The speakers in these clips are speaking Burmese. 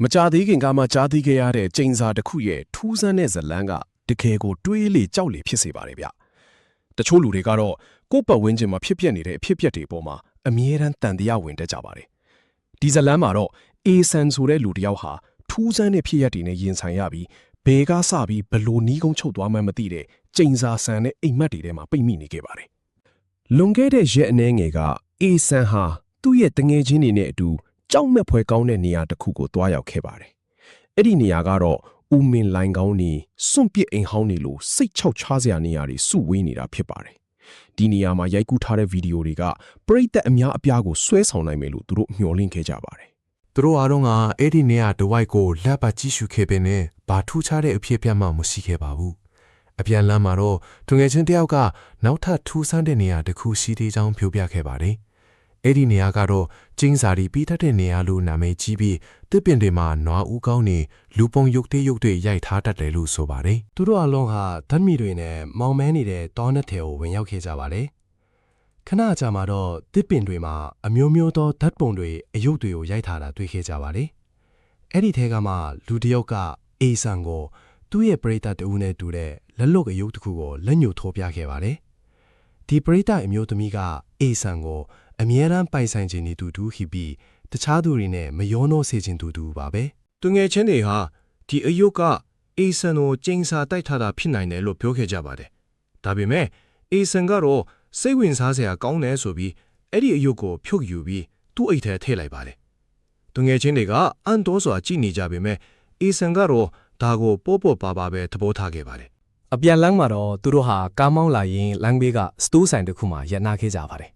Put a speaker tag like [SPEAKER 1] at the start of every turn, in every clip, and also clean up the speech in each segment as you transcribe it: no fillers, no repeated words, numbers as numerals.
[SPEAKER 1] မကြသေးခင်ကမှကြားသိခဲ့ရတဲ့ကျိန်စာတစ်ခုရဲ့ထူးဆန်းတဲ့ဇလန်းကတကယ်ကိုတွေးလေကြောက်လေဖြစ်စေပါတယ်ဗျ။တချို့လူတွေကတော့ကိုယ့်ပတ်ဝန်းကျင်မှာဖြစ်ပျက်နေတဲ့အဖြစ်အပျက်တွေပေါ်မှာအမြဲတမ်းတန်တရားဝင်တတ်ကြပါတယ်။ဒီဇလန်းမှာတော့အေဆန်ဆိုတဲ့လူတစ်ယောက်ဟာထူးဆန်းတဲ့ဖြစ်ရပ်တွေနဲ့ရင်ဆိုင်ရပြီးဘယ်ကစပြီးဘလို့နီးကုန်းချုပ်သွားမှန်းမသိတဲ့ကျိန်စာဆန်တဲ့အိမ်မက်တွေထဲမှာပိတ်မိနေခဲ့ပါတယ်။လွန်ခဲ့တဲ့ရက်အနည်းငယ်ကအေဆန်ဟာသူ့ရဲ့တငယ်ချင်းတွေနဲ့အတူကြောက်မဲ့ဖွယ်ကောင်းတဲ့နေရာတစ်ခုကိုတွားရောက်ခဲ့ပါတယ်။အဲ့ဒီနေရာကတော့ဦးမင်းလိုင်းကောင်းနေစွန့်ပစ်အိမ်ဟောင်းနေလို့စိတ်ချောက်ချားစရာနေရာတွေစုဝေးနေတာဖြစ်ပါတယ်။ဒီနေရာမှာရိုက်ကူးထားတဲ့ဗီဒီယိုတွေကပရိသတ်အများအပြားကိုဆွဲဆောင်နိုင်မယ်လို့သူတို့မျှော်လင့်ခဲ့ကြပါတယ်
[SPEAKER 2] ။သူတို့အားလုံးကအဲ့ဒီနေရာတဝိုက်ကိုလက်ပါကြည့်ရှုခဲ့ပေနဲ့ဘာထူးခြားတဲ့အဖြစ်အပျက်မှမရှိခဲ့ပါဘူး။အပြန်လမ်းမှာတော့သူငယ်ချင်းတယောက်ကနောက်ထပ်ထူးဆန်းတဲ့နေရာတစ်ခုရှိသေးကြောင်းပြောပြခဲ့ပါတယ်။အဲ့ဒီနေရာကတော့ကျင်းစာရီပြီးတတ်တဲ့နေရာလို့နာမည်ကြီးပြီးတစ်ပင်တွေမှာနွားဦးကောင်းနေလူပုံရုပ်သေးရုပ်တွေရိုက်ထားတတ်တယ်လို့ဆိုပါတယ်
[SPEAKER 3] ။သူတို့အလုံးဟာဓာတ်မီတွေနဲ့မောင်မဲနေတဲ့တောနက်ထဲကိုဝင်ရောက်ခဲ့ကြပါတယ်။ခဏကြာမှတော့တစ်ပင်တွေမှာအမျိုးမျိုးသောဓာတ်ပုံတွေအယုတ်တွေကိုရိုက်ထားတာတွေ့ခဲ့ကြပါတယ်။အဲ့ဒီထဲကမှလူတစ်ယောက်ကအေဆန်ကိုသူ့ရဲ့ပရိသတ်တူနဲ့တူတဲ့လက်လွတ်အယုတ်တစ်ခုကိုလက်ညှိုးထိုးပြခဲ့ပါတယ်။ဒီပရိသတ်အမျိုးသမီးကအေဆန်ကိုအမြဲတမ်းပိုင်ဆိုင်ခြင်းနေသူတူဟိပြီးတခြားသူတွေနဲ့မယောနှောစေခြင်းတူပါပဲ
[SPEAKER 4] သူငယ်ချင်းတွေဟာဒီအယုတ်ကအေဆန်ကိုကျင်းစာတိုက်ထားတာဖြစ်နိုင်တယ်လို့ပြောခဲ့ကြပါတယ်ဒါပေမဲ့အေဆန်ကတော့စိတ်ဝင်စားစရာကောင်းတယ်ဆိုပြီးအဲ့ဒီအယုတ်ကိုဖြုတ်ယူပြီးသူ့အိတ်ထဲထည့်လိုက်ပါတယ်သူငယ်ချင်းတွေကအန်တိုးစွာကြည့်နေကြပေမဲ့အေဆန်ကတော့ဒါကိုပို့ပို့ပါပါပဲသဘောထားခဲ့ပါတယ်
[SPEAKER 3] အပြန်လမ်းမှာတော့သူတို့ဟာကားမောင်းလာရင်လမ်းဘေးကစတိုးဆိုင်တစ်ခုမှာရပ်နာခဲ့ကြပါတယ်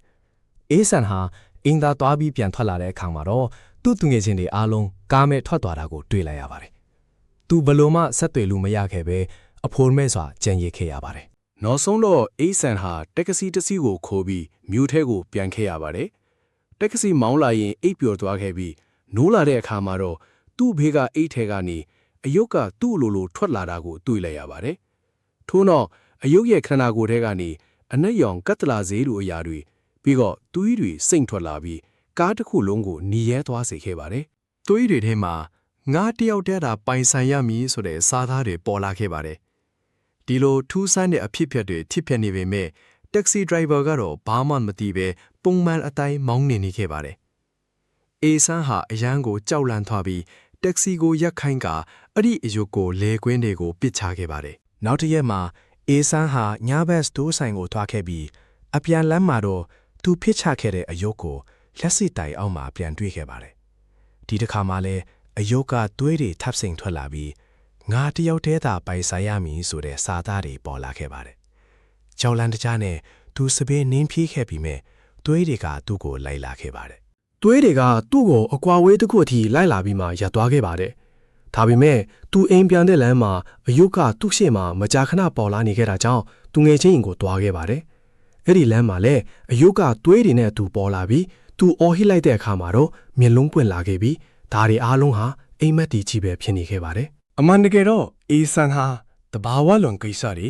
[SPEAKER 3] အေဆန်ဟာအင်းသားသွားပြီးပြန်ထွက်လာတဲ့အခါမှာတော့သူ့ငယ်ချင်းတွေအားလုံးကားမဲ့ထွက်သွားတာကိုတွေ့လိုက်ရပါတယ်။သူဘလို့မှဆက်သွယ်လို့မရခဲ့ပဲအဖိုးမဲ့စွာကြံရစ်ခဲ့ရပါတယ်
[SPEAKER 1] ။နောက်ဆုံးတော့အေဆန်ဟာတက္ကစီတစ်စီးကိုခိုးပြီးမြို့ထဲကိုပြန်ခဲ့ရပါတယ်။တက္ကစီမောင်းလာရင်အိပ်ပျော်သွားခဲ့ပြီးနိုးလာတဲ့အခါမှာတော့သူ့ဘေးကအိတ်ထဲကနေအယုတ်ကသူ့လိုထွက်လာတာကိုတွေ့လိုက်ရပါတယ်။ထို့နောက်အယုတ်ရဲ့ခန္ဓာကိုယ်ထဲကနေအနက်ရောင်ကတ်တလာဈေးလိုအရာတွေပြီးတော့သွေးတွေစိမ့်ထွက်လာပြီးကားတစ်ခုလုံးကိုหนีရဲသွားစေခဲ့ပါတယ်
[SPEAKER 2] ။သွေးတွေထဲမှာငါးတယောက်တည်းသာပိုင်ဆိုင်ရမည်ဆိုတဲ့စာသားတွေပေါ်လာခဲ့ပါတယ်။ဒီလိုထူးဆန်းတဲ့အဖြစ်အပျက်တွေထိဖြစ်နေပေမဲ့တက္ကစီဒရိုင်ဘာကတော့ဘာမှမသိပဲပုံမှန်အတိုင်းမောင်းနေခဲ့ပါတယ်။အေဆန်းဟာအရန်ကိုကြောက်လန့်သွားပြီးတက္ကစီကိုရက်ခိုင်းကအဲ့ဒီအယုတ်ကိုလဲကွင်းတွေကိုပစ်ချခဲ့ပါတယ်
[SPEAKER 3] ။နောက်တစ်ရက်မှာအေဆန်းဟာညဘက်စတိုးဆိုင်ကိုသွားခဲ့ပြီးအပြန်လမ်းမှာတော့သူဖြစ်ချခဲ့တဲ့အယုတ်ကိုလက်စစ်တိုင်အောက်မှာပြန်တွေ့ခဲ့ပါတယ်။ဒီတစ်ခါမှလည်းအယုတ်ကသွေးတွေထပ်စိန်ထွက်လာပြီးငါတယောက်တည်းသာပိုင်ဆိုင်ရမည်ဆိုတဲ့စာသားတွေပေါ်လာခဲ့ပါတယ်။ကြောက်လန့်တကြားနဲ့သူစပင်းနင်းပြေးခဲ့ပြီးမြဲသွေးတွေကသူ့ကိုလိုက်လာခဲ့ပါတယ်
[SPEAKER 1] ။သွေးတွေကသူ့ကိုအကွာဝေးတစ်ခုအထိလိုက်လာပြီးမှရပ်သွားခဲ့ပါတယ်။ဒါပေမဲ့သူအိမ်ပြန်တဲ့လမ်းမှာအယုတ်ကသူ့ရှေ့မှာမကြာခဏပေါ်လာနေခဲ့တာကြောင့်သူငယ်ချင်းကိုတွားခဲ့ပါတယ်။အဲ့ဒီလမ်းမှာလည်းအယုတ်ကသွေးတွေနဲ့သူပေါ်လာပြီးသူအော်ဟစ်လိုက်တဲ့အခါမှာတော့မျက်လုံးပွင့်လာခဲ့ပြီးဒါတွေအားလုံးဟာအိမ်မက်တီကြီးပဲဖြစ်နေခဲ့ပါတယ်
[SPEAKER 3] ။အမှန်တကယ်တော့အေဆန်ဟာတဘာဝလွန်ကိစ္စတွေ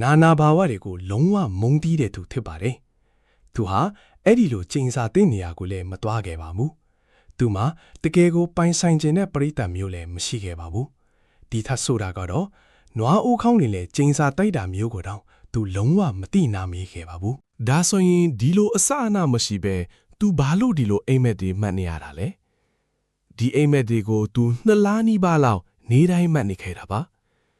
[SPEAKER 3] နာနာဘာဝတွေကိုလုံးဝမုန်းတီးတဲ့သူဖြစ်ပါတယ်။သူဟာအဲ့ဒီလိုကျင်းစာတဲ့နေရာကိုလည်းမသွားခဲ့ပါဘူး။သူမှာတကယ်ကိုပိုင်ဆိုင်ခြင်းနဲ့ပရိသတ်မျိုးလည်းမရှိခဲ့ပါဘူး။ဒီထက်ဆိုတာကတော့နွားအိုးခေါင်းတွေလည်းကျင်းစာတိုက်တာမျိုးကိုတော့သူလုံးဝမသိနာမေးခဲ့ပါဘူး
[SPEAKER 2] ။ဒါဆိုရင်ဒီလိုအစအနမရှိပဲသူဘာလို့ဒီလိုအိမ်မက်တွေမှတ်နေရတာလဲ။ဒီအိမ်မက်တွေကိုသူ2 လနီးပါးလောက်နေတိုင်းမှတ်နေခဲ့တာပါ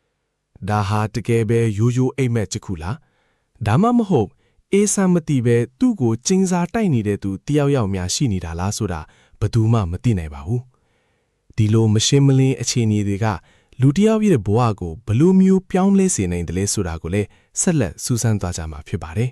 [SPEAKER 2] ။ဒါဟာတကယ်ပဲရိုးရိုးအိမ်မက်တစ်ခုလား။ဒါမှမဟုတ်အေးဆန်မသိပဲသူ့ကိုကျင်းစာတိုက်နေတဲ့သူတယောက်ယောက်များရှိနေတာလားဆိုတာဘယ်သူမှမသိနိုင်ပါဘူး။ဒီလိုမရှင်းမလင်းအခြေအနေတွေကလူတယောက်ရဲ့ဘဝကိုဘယ်လိုမျိုးပြောင်းလဲစေနိုင်တယ်လဲဆိုတာကိုလည်းဆက်လက်စူးစမ်းသွားကြမှာဖြစ်ပါတယ်